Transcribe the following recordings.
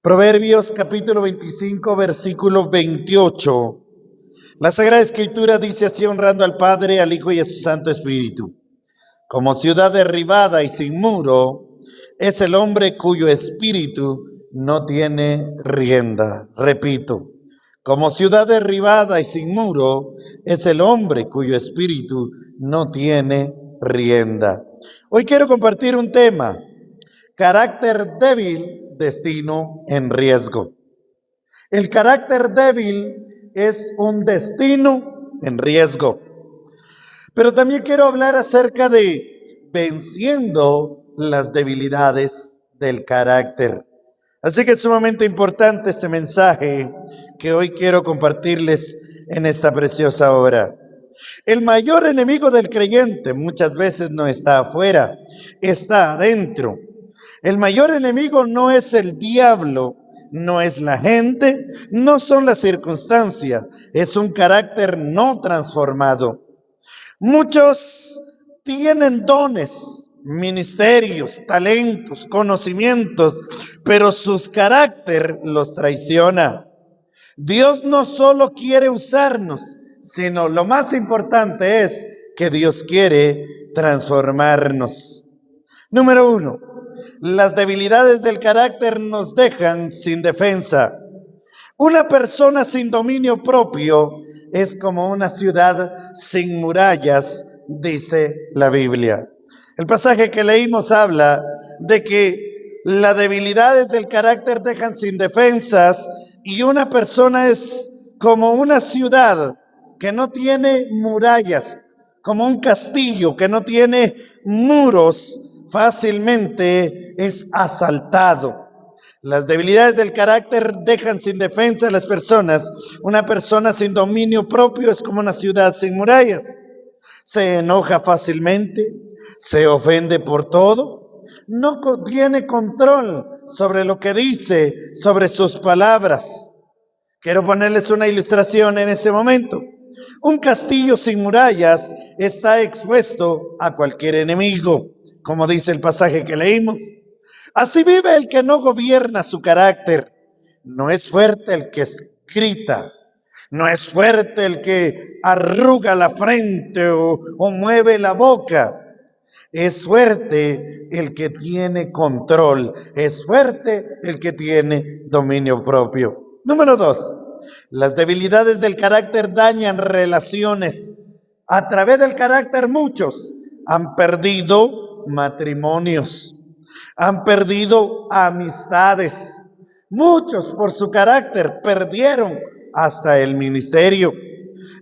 Proverbios capítulo 25, versículo 28. La Sagrada Escritura dice así, honrando al Padre, al Hijo y a su Santo Espíritu. Como ciudad derribada y sin muro, es el hombre cuyo espíritu no tiene rienda. Repito, como ciudad derribada y sin muro, es el hombre cuyo espíritu no tiene rienda. Hoy quiero compartir un tema: carácter débil, destino en riesgo. El carácter débil es un destino en riesgo. Pero también quiero hablar acerca de venciendo las debilidades del carácter. Así que es sumamente importante este mensaje que hoy quiero compartirles en esta preciosa hora. El mayor enemigo del creyente muchas veces no está afuera, está adentro. El mayor enemigo no es el diablo, no es la gente, no son las circunstancias, es un carácter no transformado. Muchos tienen dones, ministerios, talentos, conocimientos, pero su carácter los traiciona. Dios no solo quiere usarnos, sino lo más importante es que Dios quiere transformarnos. Número 1, las debilidades del carácter nos dejan sin defensa. Una persona sin dominio propio es como una ciudad sin murallas, dice la Biblia. El pasaje que leímos habla de que las debilidades del carácter dejan sin defensas y una persona es como una ciudad que no tiene murallas, como un castillo que no tiene muros, fácilmente es asaltado. Las debilidades del carácter dejan sin defensa a las personas. Una persona sin dominio propio es como una ciudad sin murallas. Se enoja fácilmente, se ofende por todo, no tiene control sobre lo que dice, sobre sus palabras. Quiero ponerles una ilustración en este momento. Un castillo sin murallas está expuesto a cualquier enemigo, como dice el pasaje que leímos. Así vive el que no gobierna su carácter. No es fuerte el que grita, no es fuerte el que arruga la frente o mueve la boca. Es fuerte el que tiene control, es fuerte el que tiene dominio propio. Número 2, las debilidades del carácter dañan relaciones. A través del carácter muchos han perdido matrimonios, han perdido amistades. Muchos por su carácter perdieron hasta el ministerio.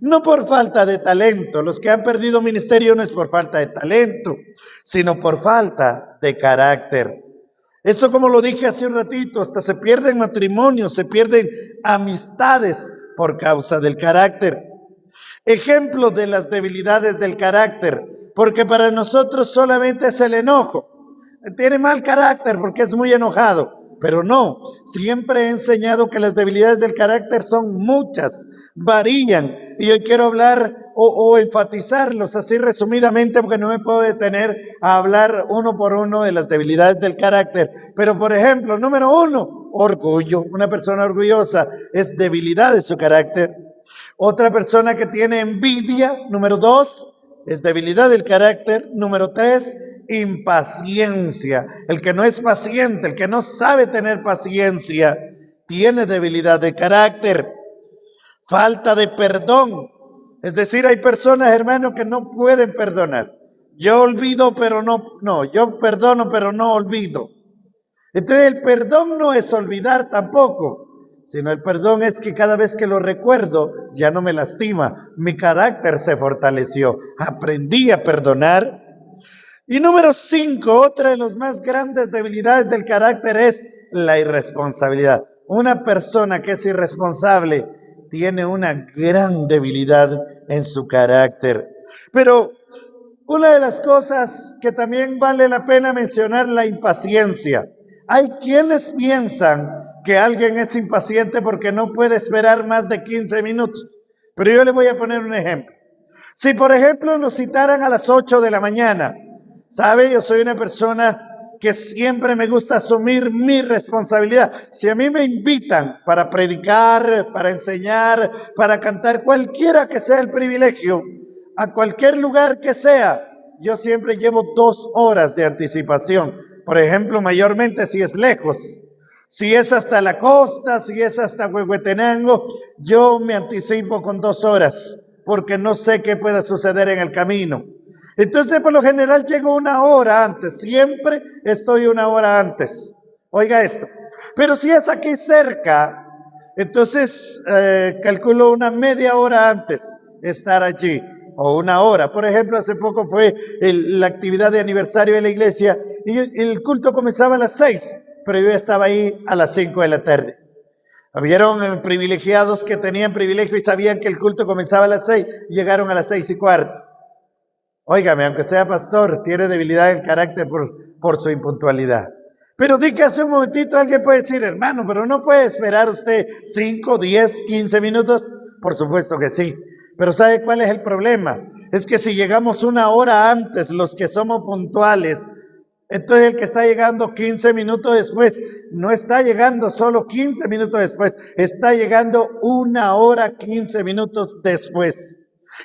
No por falta de talento. Los que han perdido ministerio no es por falta de talento, sino por falta de carácter. Esto, como lo dije hace un ratito, hasta se pierden matrimonios, se pierden amistades por causa del carácter. Ejemplo de las debilidades del carácter, porque para nosotros solamente es el enojo. Tiene mal carácter porque es muy enojado, pero no, siempre he enseñado que las debilidades del carácter son muchas, varían, y hoy quiero hablar o enfatizarlos así resumidamente, porque no me puedo detener a hablar uno por uno de las debilidades del carácter. Pero por ejemplo, número 1, orgullo. Una persona orgullosa es debilidad de su carácter. Otra persona que tiene envidia, número 2, es debilidad del carácter. Número 3, impaciencia. El que no es paciente, el que no sabe tener paciencia, tiene debilidad de carácter. Falta de perdón. Es decir, hay personas, hermanos, que no pueden perdonar. Yo olvido, pero yo perdono, pero no olvido. Entonces el perdón no es olvidar tampoco, sino el perdón es que cada vez que lo recuerdo ya no me lastima. Mi carácter se fortaleció. Aprendí a perdonar. Y número 5, otra de las más grandes debilidades del carácter es la irresponsabilidad. Una persona que es irresponsable tiene una gran debilidad en su carácter. Pero una de las cosas que también vale la pena mencionar, la impaciencia. Hay quienes piensan que alguien es impaciente porque no puede esperar más de 15 minutos. Pero yo le voy a poner un ejemplo. Si por ejemplo nos citaran a las 8 de la mañana, ¿sabe? Yo soy una persona que siempre me gusta asumir mi responsabilidad. Si a mí me invitan para predicar, para enseñar, para cantar, cualquiera que sea el privilegio, a cualquier lugar que sea, yo siempre llevo 2 horas de anticipación. Por ejemplo, mayormente si es lejos. Si es hasta la costa, si es hasta Huehuetenango, yo me anticipo con 2 horas, porque no sé qué pueda suceder en el camino. Entonces, por lo general, llego 1 hora antes. Siempre estoy 1 hora antes. Oiga esto. Pero si es aquí cerca, entonces calculo una media hora antes estar allí, o 1 hora. Por ejemplo, hace poco fue la actividad de aniversario de la iglesia y el culto comenzaba a las 6, pero yo estaba ahí a las 5 de la tarde. Habieron privilegiados que tenían privilegio y sabían que el culto comenzaba a las 6, llegaron a las 6:15. Óigame, aunque sea pastor, tiene debilidad en carácter por su impuntualidad. Pero dije hace un momentito, alguien puede decir, hermano, pero no puede esperar usted 5, 10, 15 minutos. Por supuesto que sí. Pero ¿sabe cuál es el problema? Es que si llegamos 1 hora antes, los que somos puntuales, entonces el que está llegando 15 minutos después, no está llegando solo 15 minutos después, está llegando 1 hora 15 minutos después.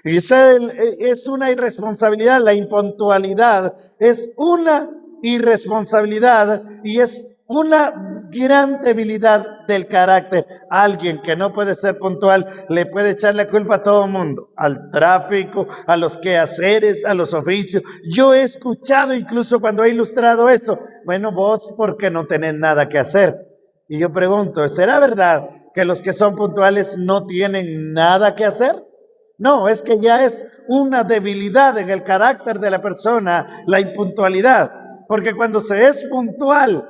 Y es una irresponsabilidad, la impuntualidad es una irresponsabilidad y es una gran debilidad del carácter. Alguien que no puede ser puntual le puede echar la culpa a todo el mundo, al tráfico, a los quehaceres, a los oficios. Yo he escuchado incluso cuando he ilustrado esto, bueno, vos porque no tenés nada que hacer. Y yo pregunto, ¿será verdad que los que son puntuales no tienen nada que hacer? No, es que ya es una debilidad en el carácter de la persona, la impuntualidad. Porque cuando se es puntual,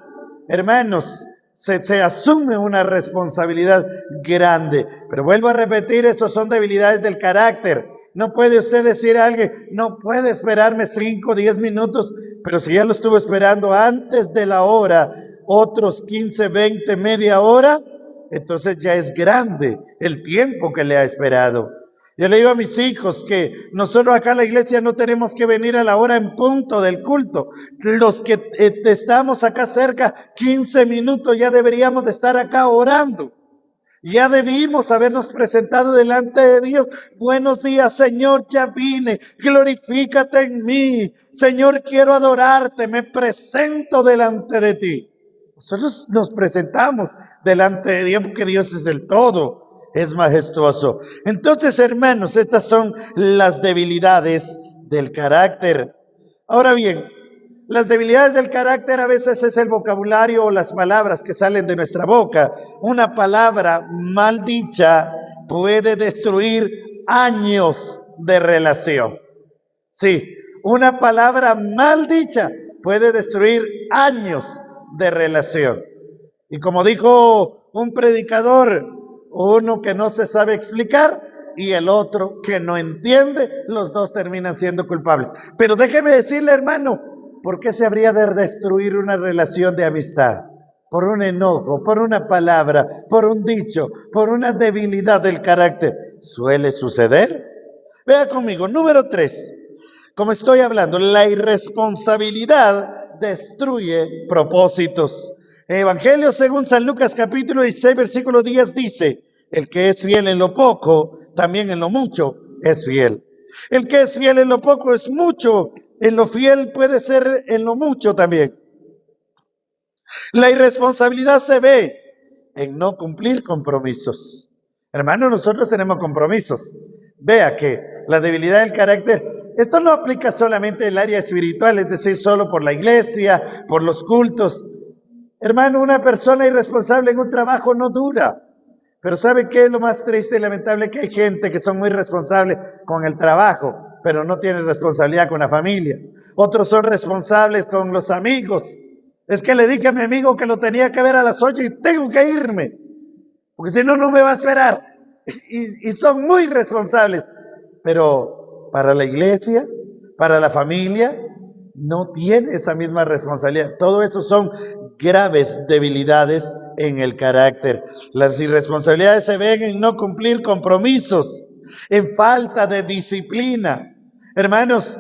hermanos, se asume una responsabilidad grande. Pero vuelvo a repetir, esos son debilidades del carácter. No puede usted decir a alguien, no puede esperarme 5, 10 minutos, pero si ya lo estuvo esperando antes de la hora, otros 15, 20, media hora, entonces ya es grande el tiempo que le ha esperado. Yo le digo a mis hijos que nosotros acá en la iglesia no tenemos que venir a la hora en punto del culto. Los que estamos acá cerca, 15 minutos ya deberíamos de estar acá orando. Ya debimos habernos presentado delante de Dios. Buenos días, Señor, ya vine. Glorifícate en mí. Señor, quiero adorarte. Me presento delante de ti. Nosotros nos presentamos delante de Dios porque Dios es el todo. Es majestuoso. Entonces, hermanos, estas son las debilidades del carácter. Ahora bien, las debilidades del carácter a veces es el vocabulario o las palabras que salen de nuestra boca. Una palabra mal dicha puede destruir años de relación. Sí, una palabra mal dicha puede destruir años de relación. Y como dijo un predicador, uno que no se sabe explicar y el otro que no entiende, los dos terminan siendo culpables. Pero déjeme decirle, hermano, ¿por qué se habría de destruir una relación de amistad? Por un enojo, por una palabra, por un dicho, por una debilidad del carácter. ¿Suele suceder? Vea conmigo, número 3. Como estoy hablando, la irresponsabilidad destruye propósitos. Evangelio según San Lucas capítulo 16 versículo 10 dice, el que es fiel en lo poco, también en lo mucho es fiel. El que es fiel en lo poco es mucho, en lo fiel puede ser en lo mucho también. La irresponsabilidad se ve en no cumplir compromisos. Hermano, nosotros tenemos compromisos. Vea que la debilidad del carácter, esto no aplica solamente en el área espiritual, es decir, solo por la iglesia, por los cultos. Hermano, una persona irresponsable en un trabajo no dura. Pero ¿sabe qué es lo más triste y lamentable? Que hay gente que son muy responsables con el trabajo, pero no tienen responsabilidad con la familia. Otros son responsables con los amigos. Es que le dije a mi amigo que lo tenía que ver a las 8 y tengo que irme, porque si no, no me va a esperar. Y son muy responsables. Pero para la iglesia, para la familia, no tiene esa misma responsabilidad. Todo eso son graves debilidades en el carácter. Las irresponsabilidades se ven en no cumplir compromisos, en falta de disciplina. Hermanos,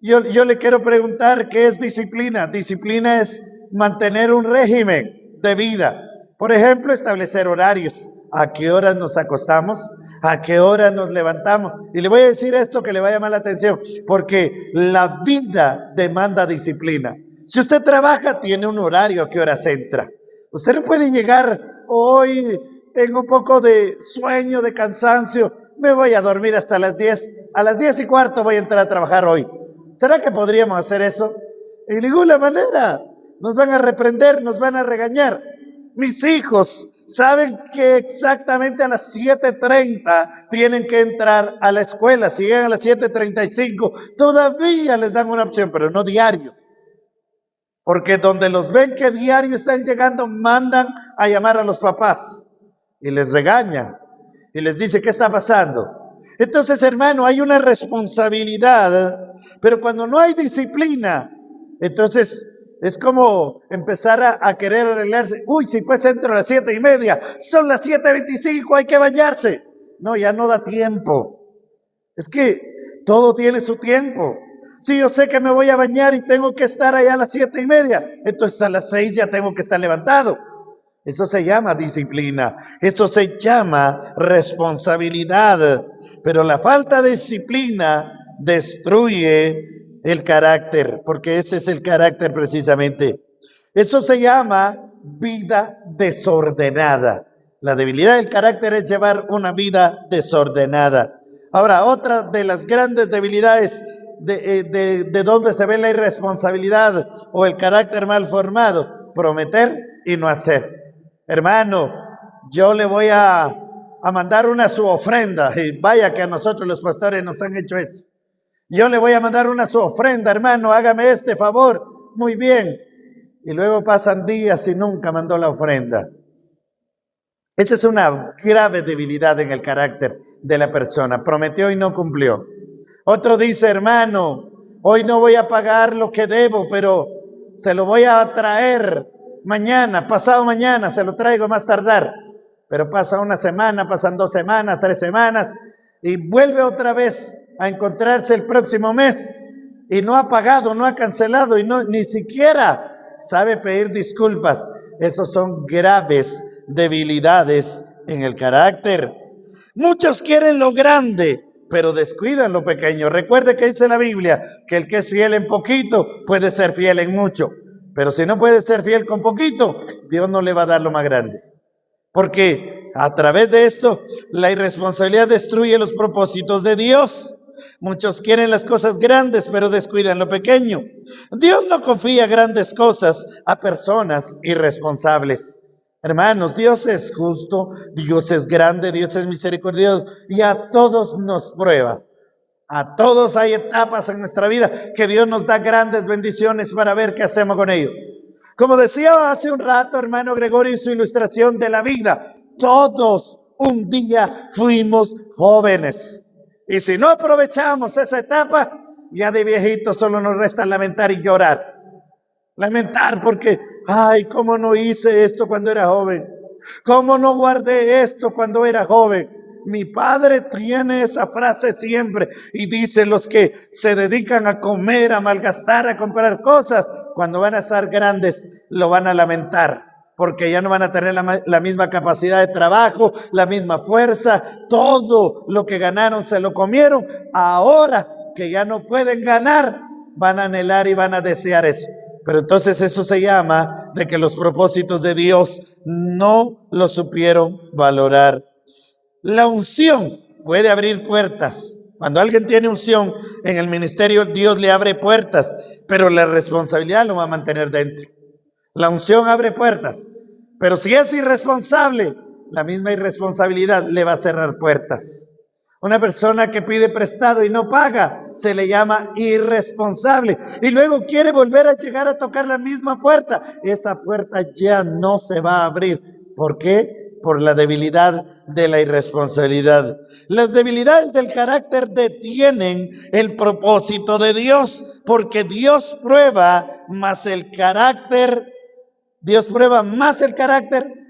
Yo le quiero preguntar, ¿qué es disciplina? Disciplina es mantener un régimen de vida. Por ejemplo, establecer horarios. ¿A qué horas nos acostamos? ¿A qué hora nos levantamos? Y le voy a decir esto que le va a llamar la atención, porque la vida demanda disciplina. Si usted trabaja, tiene un horario, ¿a qué horas entra? Usted no puede llegar, hoy tengo un poco de sueño, de cansancio, me voy a dormir hasta las 10. A las 10:15 voy a entrar a trabajar hoy. ¿Será que podríamos hacer eso? En ninguna manera. Nos van a reprender, nos van a regañar. Mis hijos saben que exactamente a las 7:30 tienen que entrar a la escuela. Si llegan a las 7:35, todavía les dan una opción, pero no diario. Porque donde los ven que diario están llegando, mandan a llamar a los papás y les regañan y les dice, ¿qué está pasando? Entonces, hermano, hay una responsabilidad, pero cuando no hay disciplina, entonces es como empezar a querer arreglarse. Uy, si pues entro a las 7:30, son las 7:25, hay que bañarse. No, ya no da tiempo. Es que todo tiene su tiempo. Si yo sé que me voy a bañar y tengo que estar allá a las 7:30, entonces a las 6 ya tengo que estar levantado. Eso se llama disciplina, eso se llama responsabilidad. Pero la falta de disciplina destruye el carácter, porque ese es el carácter precisamente. Eso se llama vida desordenada. La debilidad del carácter es llevar una vida desordenada. Ahora, otra de las grandes debilidades de donde se ve la irresponsabilidad o el carácter mal formado, prometer y no hacer. Hermano, yo le voy a mandar su ofrenda, y vaya que a nosotros los pastores nos han hecho eso. Yo le voy a mandar su ofrenda, hermano, hágame este favor. Muy bien. Y luego pasan días y nunca mandó la ofrenda. Esa es una grave debilidad en el carácter de la persona. Prometió y no cumplió. Otro dice, hermano, hoy no voy a pagar lo que debo, pero se lo voy a traer mañana, pasado mañana, se lo traigo más tardar. Pero pasa una semana, pasan 2 semanas, 3 semanas, y vuelve otra vez a encontrarse el próximo mes, y no ha pagado, no ha cancelado, y ni siquiera sabe pedir disculpas. Esos son graves debilidades en el carácter. Muchos quieren lo grande, pero descuidan lo pequeño. Recuerde que dice la Biblia que el que es fiel en poquito puede ser fiel en mucho. Pero si no puede ser fiel con poquito, Dios no le va a dar lo más grande. Porque a través de esto, la irresponsabilidad destruye los propósitos de Dios. Muchos quieren las cosas grandes, pero descuidan lo pequeño. Dios no confía grandes cosas a personas irresponsables. Hermanos, Dios es justo, Dios es grande, Dios es misericordioso y a todos nos prueba. A todos hay etapas en nuestra vida que Dios nos da grandes bendiciones para ver qué hacemos con ello. Como decía hace un rato, hermano Gregorio, en su ilustración de la vida, todos un día fuimos jóvenes. Y si no aprovechamos esa etapa, ya de viejitos solo nos resta lamentar y llorar. Lamentar porque, ay, ¿cómo no hice esto cuando era joven? ¿Cómo no guardé esto cuando era joven? Mi padre tiene esa frase siempre y dice, los que se dedican a comer, a malgastar, a comprar cosas, cuando van a estar grandes lo van a lamentar, porque ya no van a tener la misma capacidad de trabajo, la misma fuerza, todo lo que ganaron se lo comieron. Ahora que ya no pueden ganar, van a anhelar y van a desear eso. Pero entonces eso se llama de que los propósitos de Dios no lo supieron valorar. La unción puede abrir puertas. Cuando alguien tiene unción en el ministerio, Dios le abre puertas, pero la responsabilidad lo va a mantener dentro. La unción abre puertas, pero si es irresponsable, la misma irresponsabilidad le va a cerrar puertas. Una persona que pide prestado y no paga, se le llama irresponsable. Y luego quiere volver a llegar a tocar la misma puerta. Esa puerta ya no se va a abrir. ¿Por qué? Por la debilidad de la irresponsabilidad. Las debilidades del carácter detienen el propósito de Dios, porque Dios prueba más el carácter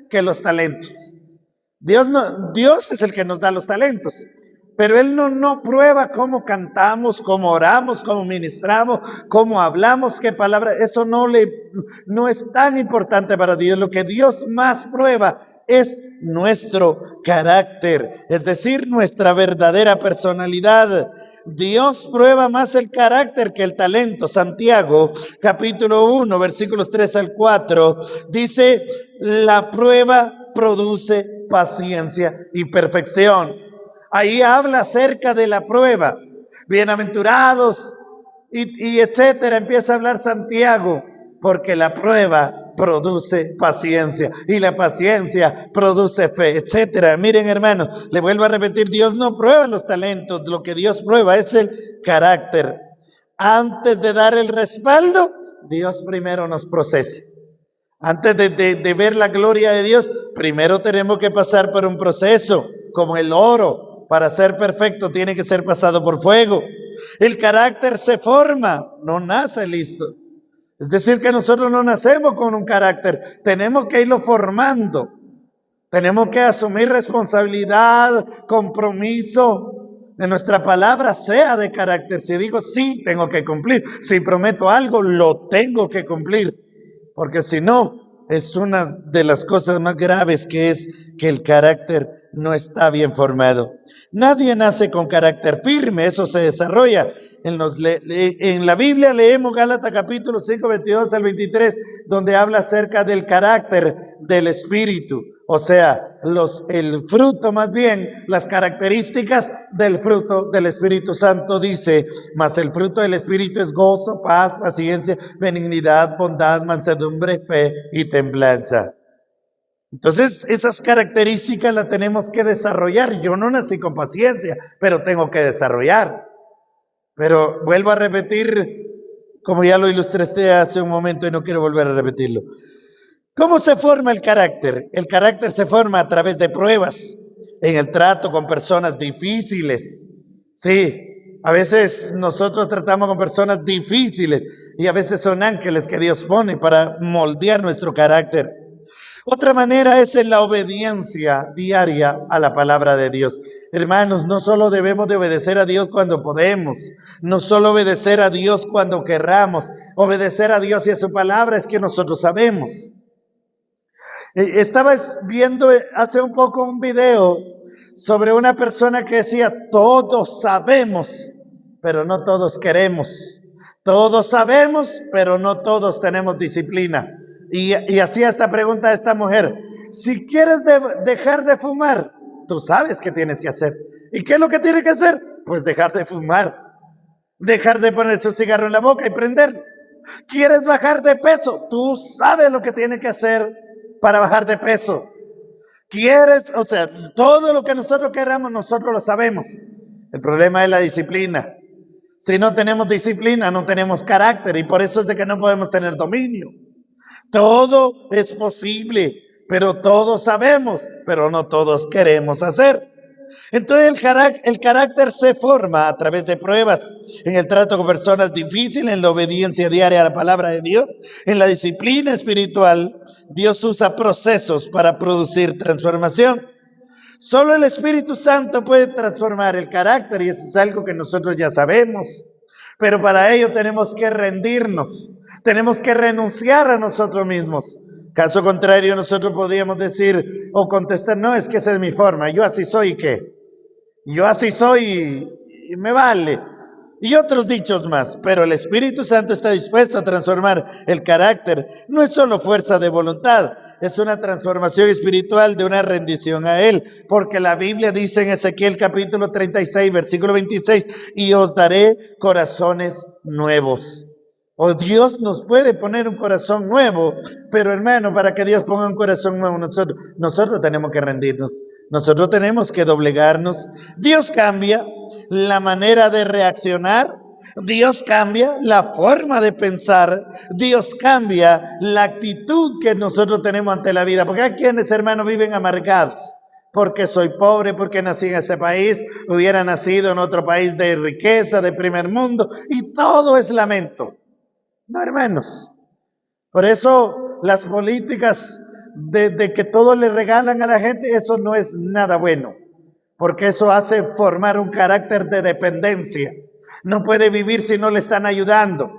que los talentos. Dios es el que nos da los talentos, Pero Él no prueba cómo cantamos, cómo oramos, cómo ministramos, cómo hablamos, qué palabra. Eso no es tan importante para Dios. Lo que Dios más prueba es nuestro carácter, es decir, nuestra verdadera personalidad. Dios prueba más el carácter que el talento. Santiago, capítulo 1, versículos 3 al 4, dice, la prueba produce paciencia y perfección. Ahí habla acerca de la prueba. Bienaventurados y etcétera. Empieza a hablar Santiago, porque la prueba produce paciencia y la paciencia produce fe, etcétera. Miren, hermanos, le vuelvo a repetir, Dios no prueba los talentos, lo que Dios prueba es el carácter. Antes de dar el respaldo, Dios primero nos procesa. Antes de ver la gloria de Dios, primero tenemos que pasar por un proceso, como el oro. Para ser perfecto tiene que ser pasado por fuego. El carácter se forma, no nace listo. Es decir, que nosotros no nacemos con un carácter, tenemos que irlo formando. Tenemos que asumir responsabilidad, compromiso. De nuestra palabra sea de carácter. Si digo sí, tengo que cumplir. Si prometo algo, lo tengo que cumplir. Porque si no, es una de las cosas más graves, que es que el carácter no está bien formado. Nadie nace con carácter firme, eso se desarrolla. En la Biblia leemos Gálatas capítulo 5, 22 al 23, donde habla acerca del carácter del Espíritu. O sea, el fruto, más bien, las características del fruto del Espíritu Santo. Dice, mas el fruto del Espíritu es gozo, paz, paciencia, benignidad, bondad, mansedumbre, fe y templanza. Entonces, esas características las tenemos que desarrollar. Yo no nací con paciencia, pero tengo que desarrollar. Pero vuelvo a repetir, como ya lo ilustré hace un momento y no quiero volver a repetirlo. ¿Cómo se forma el carácter? El carácter se forma a través de pruebas, en el trato con personas difíciles. Sí, a veces nosotros tratamos con personas difíciles y a veces son ángeles que Dios pone para moldear nuestro carácter. Otra manera es en la obediencia diaria a la palabra de Dios. Hermanos, no solo debemos de obedecer a Dios cuando podemos, no solo obedecer a Dios cuando querramos, obedecer a Dios y a su palabra es que nosotros sabemos. Estaba viendo hace un poco un video sobre una persona que decía, todos sabemos, pero no todos queremos. Todos sabemos, pero no todos tenemos disciplina. Y hacía esta pregunta a esta mujer: si quieres dejar de fumar, tú sabes qué tienes que hacer. ¿Y qué es lo que tienes que hacer? Pues dejar de fumar, dejar de poner su cigarro en la boca y prenderlo. ¿Quieres bajar de peso? Tú sabes lo que tienes que hacer para bajar de peso. ¿Quieres? O sea, todo lo que nosotros queramos, nosotros lo sabemos. El problema es la disciplina. Si no tenemos disciplina, no tenemos carácter, y por eso es de que no podemos tener dominio. Todo es posible, pero todos sabemos, pero no todos queremos hacer. Entonces el carácter se forma a través de pruebas, en el trato con personas difíciles, en la obediencia diaria a la palabra de Dios, en la disciplina espiritual. Dios usa procesos para producir transformación. Solo el Espíritu Santo puede transformar el carácter, y eso es algo que nosotros ya sabemos. Pero para ello tenemos que rendirnos, tenemos que renunciar a nosotros mismos. Caso contrario, nosotros podríamos decir o contestar: no, es que esa es mi forma, yo así soy, ¿y qué? Yo así soy y me vale. Y otros dichos más. Pero el Espíritu Santo está dispuesto a transformar el carácter. No es solo fuerza de voluntad, es una transformación espiritual de una rendición a Él. Porque la Biblia dice en Ezequiel capítulo 36, versículo 26, y os daré corazones nuevos. O Dios nos puede poner un corazón nuevo, pero hermano, para que Dios ponga un corazón nuevo, nosotros tenemos que rendirnos, nosotros tenemos que doblegarnos. Dios cambia la manera de reaccionar, Dios cambia la forma de pensar, Dios cambia la actitud que nosotros tenemos ante la vida. Porque hay quienes, hermanos, viven amargados. Porque soy pobre, porque nací en este país, hubiera nacido en otro país de riqueza, de primer mundo, y todo es lamento. No, hermanos. Por eso las políticas de que todo le regalan a la gente, eso no es nada bueno. porque eso hace formar un carácter de dependencia. No puede vivir si no le están ayudando.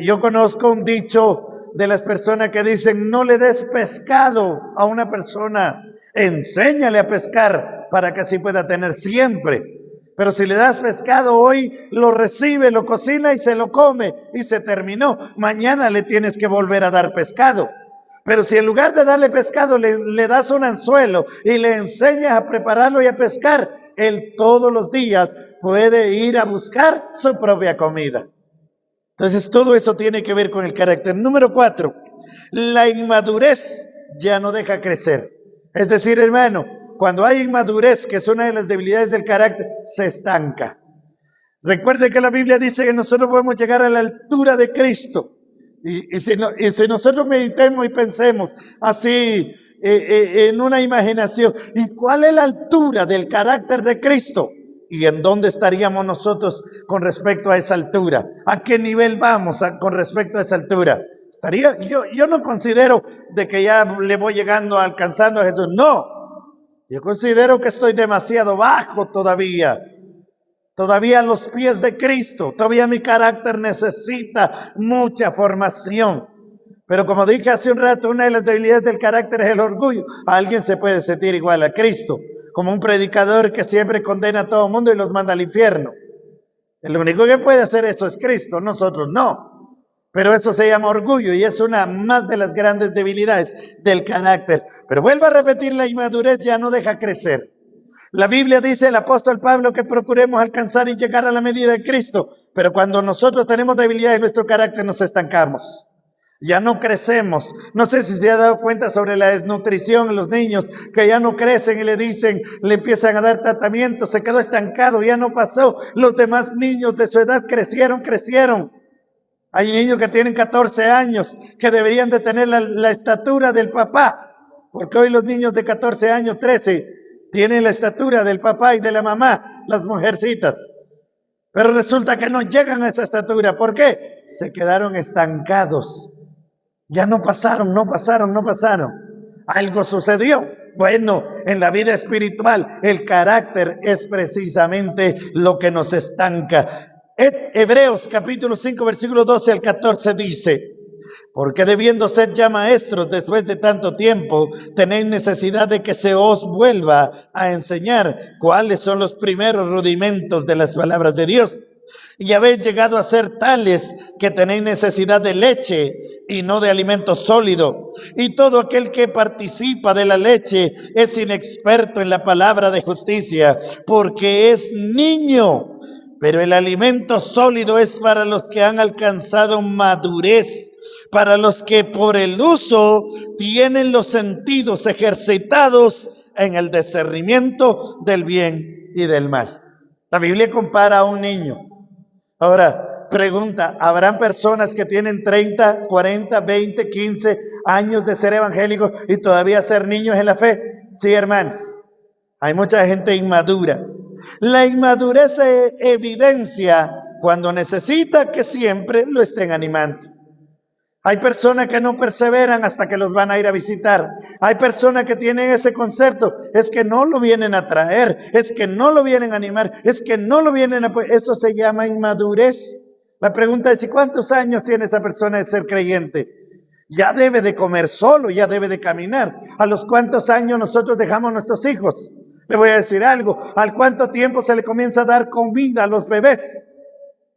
Yo conozco un dicho de las personas que dicen: no le des pescado a una persona, enséñale a pescar para que así pueda tener siempre. Pero si le das pescado hoy, lo recibe, lo cocina y se lo come y se terminó. Mañana le tienes que volver a dar pescado. Pero si en lugar de darle pescado le das un anzuelo y le enseñas a prepararlo y a pescar, él todos los días puede ir a buscar su propia comida. Entonces todo eso tiene que ver con el carácter. Número 4, la inmadurez ya no deja crecer. Es decir, hermano, cuando hay inmadurez, que es una de las debilidades del carácter, se estanca. Recuerde que la Biblia dice que nosotros podemos llegar a la altura de Cristo. Y si nosotros meditemos y pensemos así en una imaginación, ¿y cuál es la altura del carácter de Cristo? ¿Y en dónde estaríamos nosotros con respecto a esa altura? ¿A qué nivel vamos con respecto a esa altura? Yo no considero de que ya le voy llegando, alcanzando a Jesús. No, yo considero que estoy demasiado bajo todavía a los pies de Cristo. Todavía mi carácter necesita mucha formación. Pero como dije hace un rato, una de las debilidades del carácter es el orgullo. Alguien se puede sentir igual a Cristo, como un predicador que siempre condena a todo el mundo y los manda al infierno. El único que puede hacer eso es Cristo, nosotros no. Pero eso se llama orgullo y es una más de las grandes debilidades del carácter. Pero vuelvo a repetir, la inmadurez ya no deja crecer. La Biblia dice, el apóstol Pablo, que procuremos alcanzar y llegar a la medida de Cristo. Pero cuando nosotros tenemos debilidades en nuestro carácter, nos estancamos. Ya no crecemos. No sé si se ha dado cuenta sobre la desnutrición en los niños, que ya no crecen y le empiezan a dar tratamiento, se quedó estancado, ya no pasó. Los demás niños de su edad crecieron. Hay niños que tienen 14 años, que deberían de tener la estatura del papá, porque hoy los niños de 14 años, 13, tienen la estatura del papá y de la mamá, las mujercitas. Pero resulta que no llegan a esa estatura. ¿Por qué? Se quedaron estancados. Ya no pasaron. Algo sucedió. Bueno, en la vida espiritual, el carácter es precisamente lo que nos estanca. Hebreos capítulo 5, versículo 12 al 14 dice: porque debiendo ser ya maestros después de tanto tiempo, tenéis necesidad de que se os vuelva a enseñar cuáles son los primeros rudimentos de las palabras de Dios. Y habéis llegado a ser tales que tenéis necesidad de leche y no de alimento sólido. Y todo aquel que participa de la leche es inexperto en la palabra de justicia, porque es niño. Pero el alimento sólido es para los que han alcanzado madurez, para los que por el uso tienen los sentidos ejercitados en el discernimiento del bien y del mal. La Biblia compara a un niño. Ahora, pregunta, ¿habrán personas que tienen 30, 40, 20, 15 años de ser evangélicos y todavía ser niños en la fe? Sí, hermanos. Hay mucha gente inmadura. La inmadurez se evidencia cuando necesita que siempre lo estén animando. Hay personas que no perseveran hasta que los van a ir a visitar. Hay personas que tienen ese concepto, es que no lo vienen a traer, es que no lo vienen a animar, es que no lo vienen a... Eso se llama inmadurez. La pregunta es, ¿y cuántos años tiene esa persona de ser creyente? Ya debe de comer solo, ya debe de caminar. ¿A los cuántos años nosotros dejamos a nuestros hijos? Le voy a decir algo, ¿al cuánto tiempo se le comienza a dar comida a los bebés?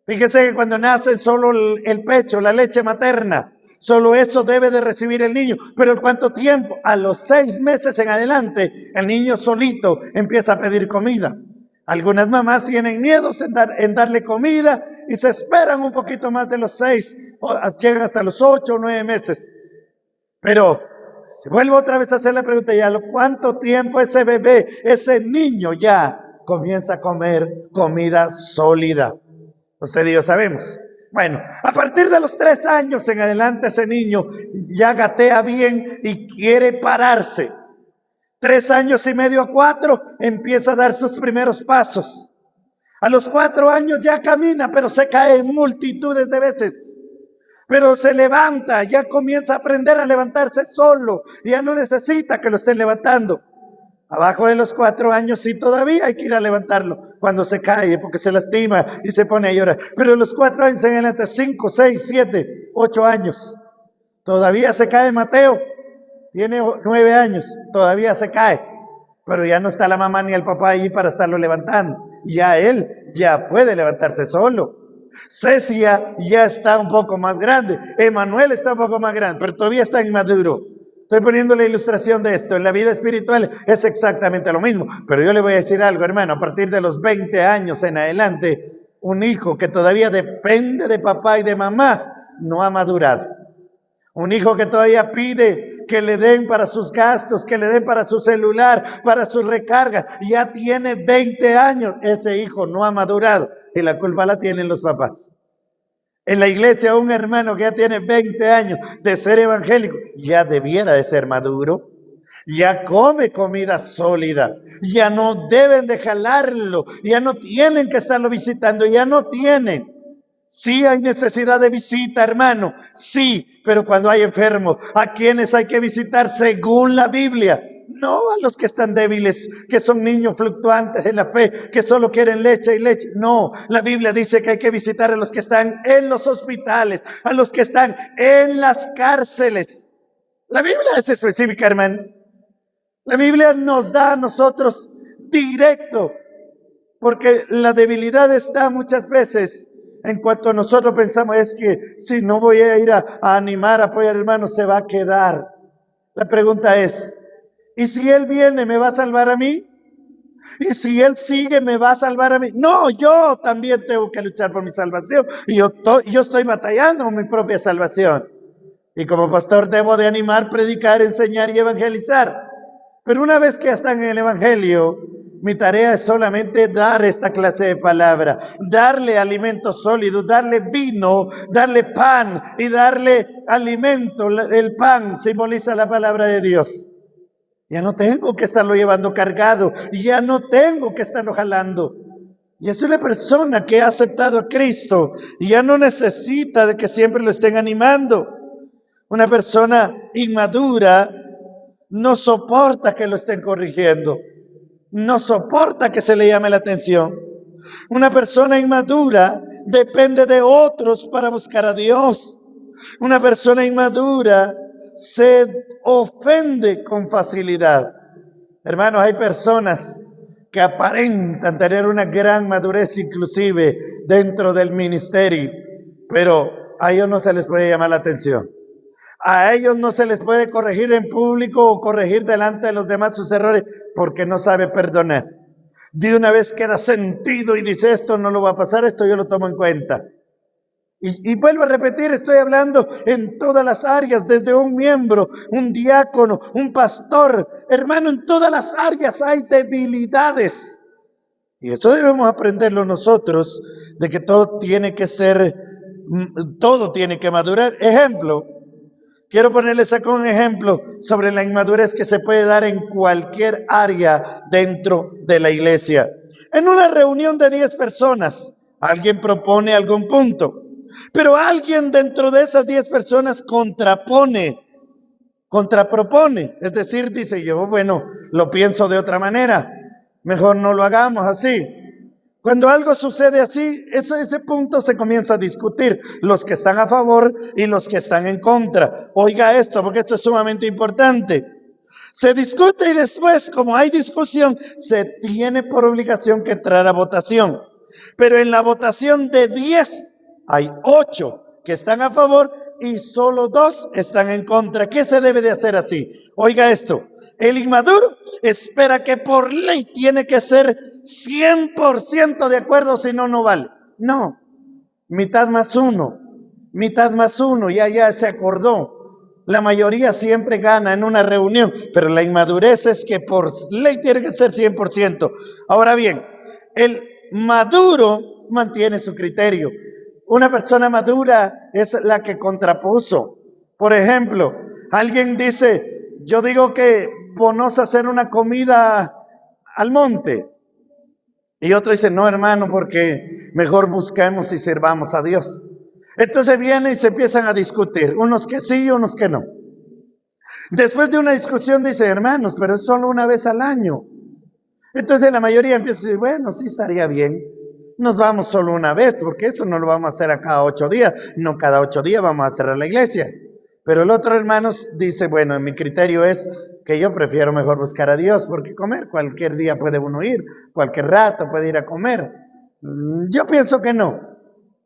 Fíjese que cuando nacen solo el pecho, la leche materna, solo eso debe de recibir el niño. Pero ¿en cuánto tiempo? A los 6 meses en adelante, el niño solito empieza a pedir comida. Algunas mamás tienen miedos en darle comida y se esperan un poquito más de los 6, llegan hasta los 8 o 9 meses. Pero si vuelvo otra vez a hacer la pregunta, ¿y a cuánto tiempo ese bebé, ese niño ya comienza a comer comida sólida? Usted y yo sabemos. Bueno, a partir de los 3 años en adelante, ese niño ya gatea bien y quiere pararse. 3 años y medio a 4 empieza a dar sus primeros pasos. A los 4 años ya camina, pero se cae multitudes de veces. Pero se levanta, ya comienza a aprender a levantarse solo. Ya no necesita que lo estén levantando. Abajo de los 4 años sí todavía hay que ir a levantarlo cuando se cae porque se lastima y se pone a llorar. Pero los 4 años en adelante, 5, 6, 7, 8 años. Todavía se cae Mateo. Tiene 9 años, todavía se cae. Pero ya no está la mamá ni el papá allí para estarlo levantando. Ya él ya puede levantarse solo. Cecia ya está un poco más grande. Emanuel está un poco más grande, pero todavía está inmaduro. Estoy poniendo la ilustración de esto. En la vida espiritual es exactamente lo mismo. Pero yo le voy a decir algo, hermano. A partir de los 20 años en adelante, un hijo que todavía depende de papá y de mamá no ha madurado. Un hijo que todavía pide que le den para sus gastos, que le den para su celular, para sus recargas. Ya tiene 20 años. Ese hijo no ha madurado y la culpa la tienen los papás. En la iglesia, un hermano que ya tiene 20 años de ser evangélico, ya debiera de ser maduro. Ya come comida sólida. Ya no deben de jalarlo. Ya no tienen que estarlo visitando. Ya no tienen. Sí hay necesidad de visita, hermano. Sí, pero cuando hay enfermos, ¿a quiénes hay que visitar según la Biblia? No a los que están débiles, que son niños fluctuantes en la fe, que solo quieren leche y leche. No, la Biblia dice que hay que visitar a los que están en los hospitales, a los que están en las cárceles. La Biblia es específica, hermano. La Biblia nos da a nosotros directo, porque la debilidad está muchas veces en cuanto nosotros pensamos es que si no voy a ir a animar, a apoyar, hermano, se va a quedar. La pregunta es, ¿y si él viene, me va a salvar a mí? ¿Y si él sigue, me va a salvar a mí? No, yo también tengo que luchar por mi salvación. Y yo estoy batallando con mi propia salvación. Y como pastor debo de animar, predicar, enseñar y evangelizar. Pero una vez que están en el evangelio, mi tarea es solamente dar esta clase de palabra, darle alimento sólido, darle vino, darle pan y darle alimento. El pan simboliza la palabra de Dios. Ya no tengo que estarlo llevando cargado, ya no tengo que estarlo jalando. Y es una persona que ha aceptado a Cristo y ya no necesita de que siempre lo estén animando. Una persona inmadura no soporta que lo estén corrigiendo. No soporta que se le llame la atención. Una persona inmadura depende de otros para buscar a Dios. Una persona inmadura se ofende con facilidad. Hermanos, hay personas que aparentan tener una gran madurez inclusive dentro del ministerio, pero a ellos no se les puede llamar la atención. A ellos no se les puede corregir en público o corregir delante de los demás sus errores porque no sabe perdonar. De una vez queda sentido y dice esto no lo va a pasar, esto yo lo tomo en cuenta. Y vuelvo a repetir, estoy hablando en todas las áreas, desde un miembro, un diácono, un pastor. Hermano, en todas las áreas hay debilidades. Y eso debemos aprenderlo nosotros, de que todo tiene que madurar. Ejemplo. Quiero ponerles acá un ejemplo sobre la inmadurez que se puede dar en cualquier área dentro de la iglesia. En una reunión de 10 personas, alguien propone algún punto, pero alguien dentro de esas 10 personas contrapropone. Es decir, dice yo, bueno, lo pienso de otra manera, mejor no lo hagamos así. Cuando algo sucede así, ese punto se comienza a discutir, los que están a favor y los que están en contra. Oiga esto, porque esto es sumamente importante. Se discute y después, como hay discusión, se tiene por obligación que entrar a votación. Pero en la votación de 10, hay 8 que están a favor y solo 2 están en contra. ¿Qué se debe de hacer así? Oiga esto. El inmaduro espera que por ley tiene que ser 100% de acuerdo, si no, no vale. No, mitad más uno, ya se acordó. La mayoría siempre gana en una reunión, pero la inmadurez es que por ley tiene que ser 100%. Ahora bien, el maduro mantiene su criterio. Una persona madura es la que contrapuso. Por ejemplo, alguien dice, yo digo que ponos a hacer una comida al monte. Y otro dice, no, hermano, porque mejor busquemos y sirvamos a Dios. Entonces viene y se empiezan a discutir, unos que sí y unos que no. Después de una discusión dice, hermanos, pero es solo una vez al año. Entonces la mayoría empieza a decir, bueno, sí estaría bien. Nos vamos solo una vez, porque eso no lo vamos a hacer a cada 8 días. No cada 8 días vamos a cerrar la iglesia. Pero el otro, hermanos, dice, bueno, mi criterio es que yo prefiero mejor buscar a Dios, porque comer cualquier día puede uno ir, cualquier rato puede ir a comer. Yo pienso que no.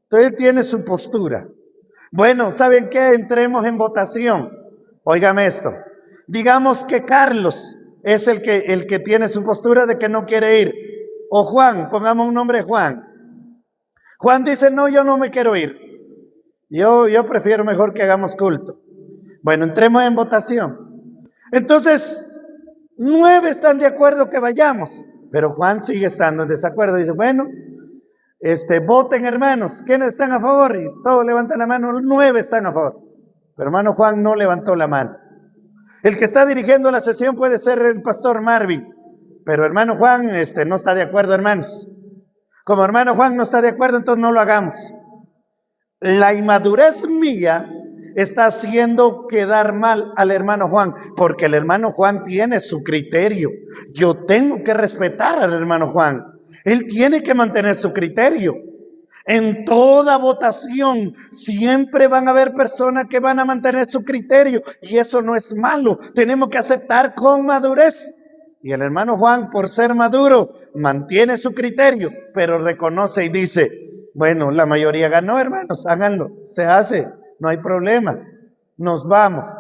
Entonces él tiene su postura. Bueno, ¿saben qué? Entremos en votación. Óigame esto. Digamos que Carlos es el que tiene su postura de que no quiere ir. O Juan, pongamos un nombre Juan. Juan dice, no, yo no me quiero ir. Yo prefiero mejor que hagamos culto. Bueno, entremos en votación. Entonces, 9 están de acuerdo que vayamos, pero Juan sigue estando en desacuerdo. Dice, bueno, voten, hermanos. ¿Quiénes están a favor? Y todos levantan la mano, 9 están a favor. Pero hermano Juan no levantó la mano. El que está dirigiendo la sesión puede ser el pastor Marvin, pero hermano Juan no está de acuerdo, hermanos. Como hermano Juan no está de acuerdo, entonces no lo hagamos. La inmadurez mía está haciendo quedar mal al hermano Juan, porque el hermano Juan tiene su criterio. Yo tengo que respetar al hermano Juan. Él tiene que mantener su criterio. En toda votación siempre van a haber personas que van a mantener su criterio, y eso no es malo. Tenemos que aceptar con madurez. Y el hermano Juan, por ser maduro, mantiene su criterio, pero reconoce y dice, bueno, la mayoría ganó, hermanos, háganlo, se hace, no hay problema, nos vamos.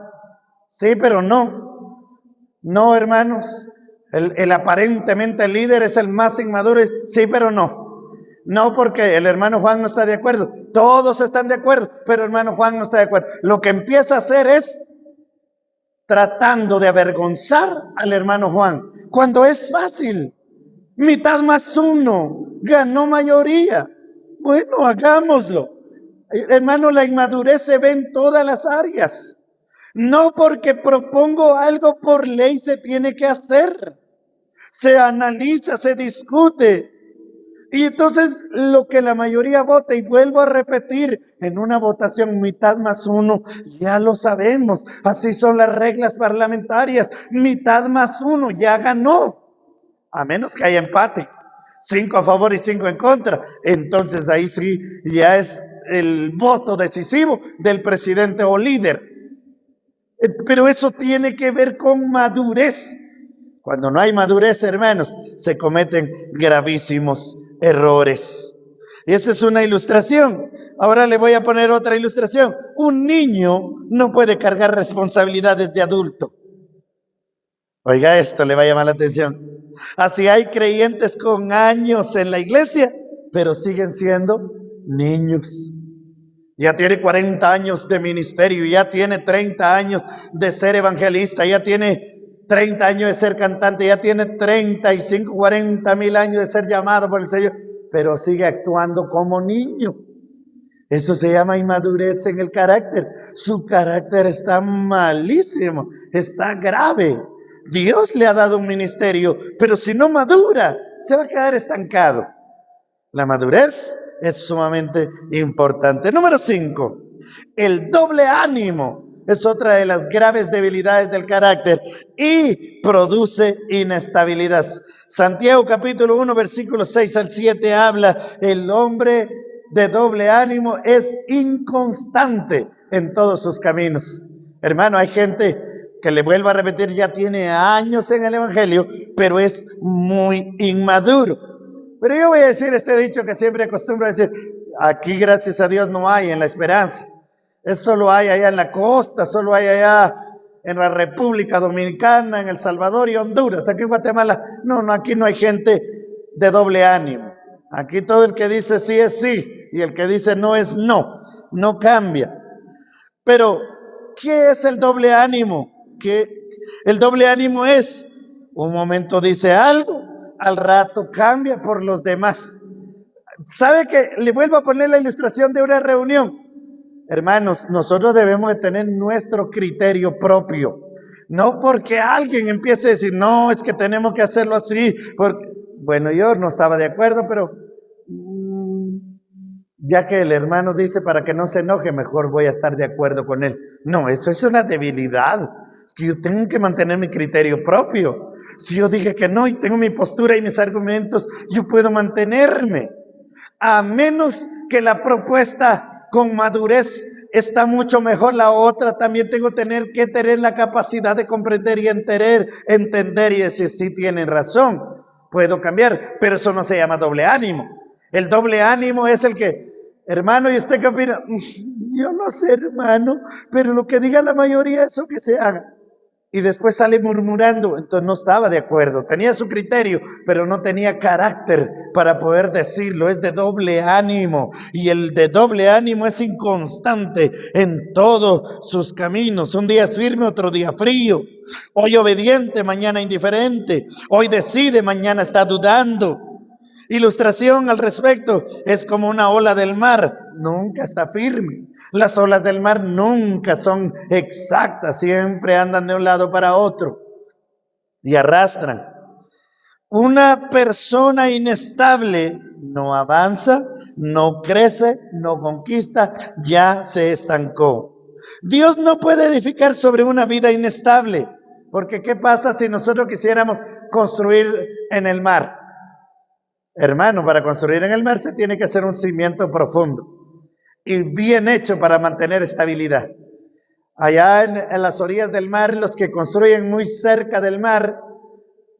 Sí, pero no, hermanos, el aparentemente líder es el más inmaduro. Sí, pero no, porque el hermano Juan no está de acuerdo. Todos están de acuerdo, pero el hermano Juan no está de acuerdo. Lo que empieza a hacer es tratando de avergonzar al hermano Juan, cuando es fácil. Mitad más uno, ganó mayoría. Bueno, hagámoslo. Hermano, la inmadurez se ve en todas las áreas. No porque propongo algo por ley se tiene que hacer. Se analiza, se discute. Y entonces lo que la mayoría vota, y vuelvo a repetir, en una votación mitad más uno, ya lo sabemos, así son las reglas parlamentarias, mitad más uno ya ganó, a menos que haya empate, 5 a favor y 5 en contra. Entonces ahí sí ya es el voto decisivo del presidente o líder. Pero eso tiene que ver con madurez. Cuando no hay madurez, hermanos, se cometen gravísimos errores. Y esa es una ilustración. Ahora le voy a poner otra ilustración. Un niño no puede cargar responsabilidades de adulto. Oiga, esto le va a llamar la atención. Así hay creyentes con años en la iglesia, pero siguen siendo niños. Ya tiene 40 años de ministerio, ya tiene 30 años de ser evangelista, ya tiene 30 años de ser cantante, ya tiene 35, 40 mil años de ser llamado por el Señor, pero sigue actuando como niño. Eso se llama inmadurez en el carácter. Su carácter está malísimo, está grave. Dios le ha dado un ministerio, pero si no madura, se va a quedar estancado. La madurez es sumamente importante. Número 5, el doble ánimo es otra de las graves debilidades del carácter y produce inestabilidad. Santiago capítulo 1 versículos 6 al 7 habla, el hombre de doble ánimo es inconstante en todos sus caminos. Hermano, hay gente que, le vuelvo a repetir, ya tiene años en el evangelio, pero es muy inmaduro. Pero yo voy a decir este dicho que siempre acostumbro a decir, aquí gracias a Dios no hay en La Esperanza. Eso lo hay allá en la costa, solo hay allá en la República Dominicana, en El Salvador y Honduras. Aquí en Guatemala, no, aquí no hay gente de doble ánimo. Aquí todo el que dice sí es sí y el que dice no es no, no cambia. Pero, ¿qué es el doble ánimo? El doble ánimo es, un momento dice algo, al rato cambia por los demás. ¿Sabe qué? Le vuelvo a poner la ilustración de una reunión. Hermanos, nosotros debemos de tener nuestro criterio propio. No porque alguien empiece a decir, no, es que tenemos que hacerlo así. Porque, bueno, yo no estaba de acuerdo, pero ya que el hermano dice para que no se enoje, mejor voy a estar de acuerdo con él. No, eso es una debilidad. Es que yo tengo que mantener mi criterio propio. Si yo dije que no y tengo mi postura y mis argumentos, yo puedo mantenerme. A menos que la propuesta con madurez está mucho mejor la otra, también tengo que tener la capacidad de comprender y entender y decir, sí, tienen razón, puedo cambiar, pero eso no se llama doble ánimo. El doble ánimo es el que, hermano, ¿y usted qué opina? Yo no sé, hermano, pero lo que diga la mayoría, eso que se haga. Y después sale murmurando, entonces no estaba de acuerdo, tenía su criterio, pero no tenía carácter para poder decirlo, es de doble ánimo, y el de doble ánimo es inconstante en todos sus caminos, un día es firme, otro día frío, hoy obediente, mañana indiferente, hoy decide, mañana está dudando. Ilustración al respecto, es como una ola del mar, nunca está firme. Las olas del mar nunca son exactas, siempre andan de un lado para otro y arrastran. Una persona inestable no avanza, no crece, no conquista, ya se estancó. Dios no puede edificar sobre una vida inestable, porque ¿qué pasa si nosotros quisiéramos construir en el mar? Hermano, para construir en el mar se tiene que hacer un cimiento profundo y bien hecho para mantener estabilidad. Allá en las orillas del mar, los que construyen muy cerca del mar,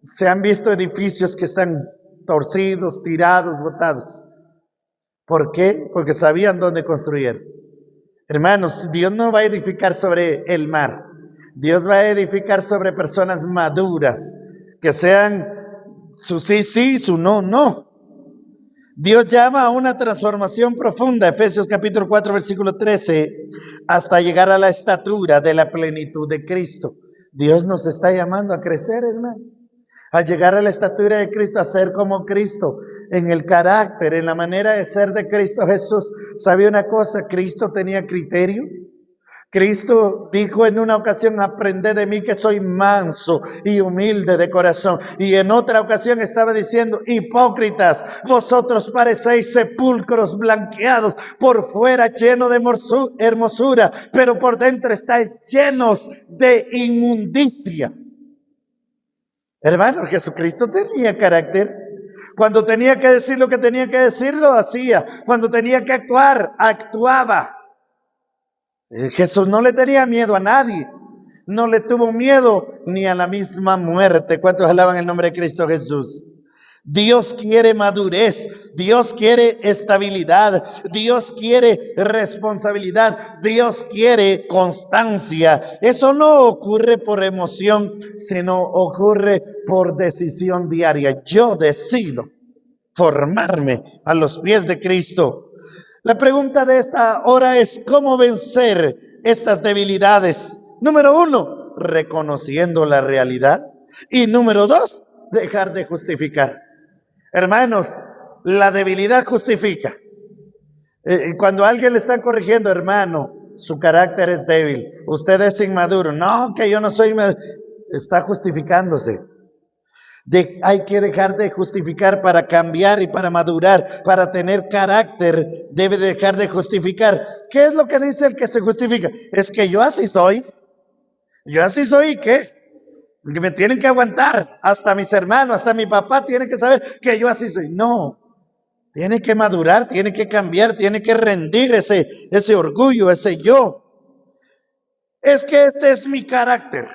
se han visto edificios que están torcidos, tirados, botados. ¿Por qué? Porque sabían dónde construir. Hermanos, Dios no va a edificar sobre el mar. Dios va a edificar sobre personas maduras, que sean su sí, sí, su no, no. Dios llama a una transformación profunda, Efesios capítulo 4, versículo 13, hasta llegar a la estatura de la plenitud de Cristo. Dios nos está llamando a crecer, hermano, a llegar a la estatura de Cristo, a ser como Cristo, en el carácter, en la manera de ser de Cristo Jesús. ¿Sabe una cosa? Cristo tenía criterio. Cristo dijo en una ocasión, aprended de mí que soy manso y humilde de corazón. Y en otra ocasión estaba diciendo, hipócritas, vosotros parecéis sepulcros blanqueados, por fuera lleno de hermosura, pero por dentro estáis llenos de inmundicia. Hermano, Jesucristo tenía carácter. Cuando tenía que decir lo que tenía que decir, lo hacía. Cuando tenía que actuar, actuaba. Jesús no le tenía miedo a nadie, no le tuvo miedo ni a la misma muerte. ¿Cuántos alaban el nombre de Cristo Jesús? Dios quiere madurez, Dios quiere estabilidad, Dios quiere responsabilidad, Dios quiere constancia. Eso no ocurre por emoción, sino ocurre por decisión diaria. Yo decido formarme a los pies de Cristo. La pregunta de esta hora es ¿cómo vencer estas debilidades? Número 1, reconociendo la realidad. Y número 2, dejar de justificar. Hermanos, la debilidad justifica. Cuando alguien le está corrigiendo, hermano, su carácter es débil, usted es inmaduro. No, que yo no soy inmaduro. Está justificándose. Hay que dejar de justificar para cambiar y para madurar, para tener carácter. Debe dejar de justificar. ¿Qué es lo que dice el que se justifica? Es que yo así soy. Yo así soy, ¿y qué? Que me tienen que aguantar. Hasta mis hermanos, hasta mi papá tiene que saber que yo así soy. No. Tiene que madurar, tiene que cambiar, tiene que rendir ese orgullo, ese yo. Es que este es mi carácter.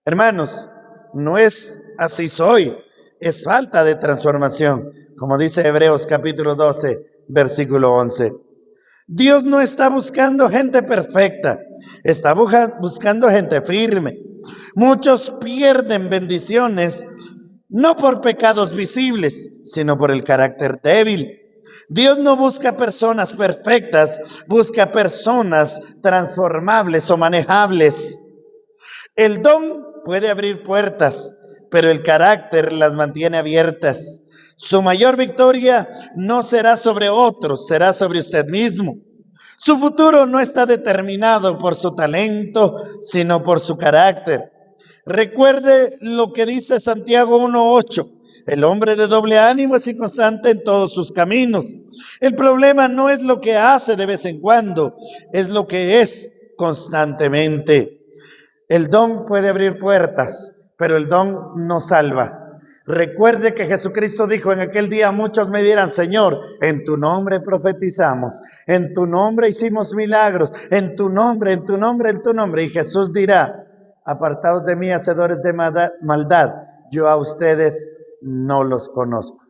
Hermanos, no es así soy, es falta de transformación, como dice Hebreos capítulo 12, versículo 11. Dios no está buscando gente perfecta, está buscando gente firme. Muchos pierden bendiciones no por pecados visibles, sino por el carácter débil. Dios no busca personas perfectas, busca personas transformables o manejables. El don puede abrir puertas, pero el carácter las mantiene abiertas. Su mayor victoria no será sobre otros, será sobre usted mismo. Su futuro no está determinado por su talento, sino por su carácter. Recuerde lo que dice Santiago 1:8. El hombre de doble ánimo es inconstante en todos sus caminos. El problema no es lo que hace de vez en cuando, es lo que es constantemente. El don puede abrir puertas, pero el don no salva. Recuerde que Jesucristo dijo en aquel día, muchos me dirán, Señor, en tu nombre profetizamos, en tu nombre hicimos milagros, en tu nombre, en tu nombre, en tu nombre. Y Jesús dirá, apartaos de mí, hacedores de maldad, yo a ustedes no los conozco.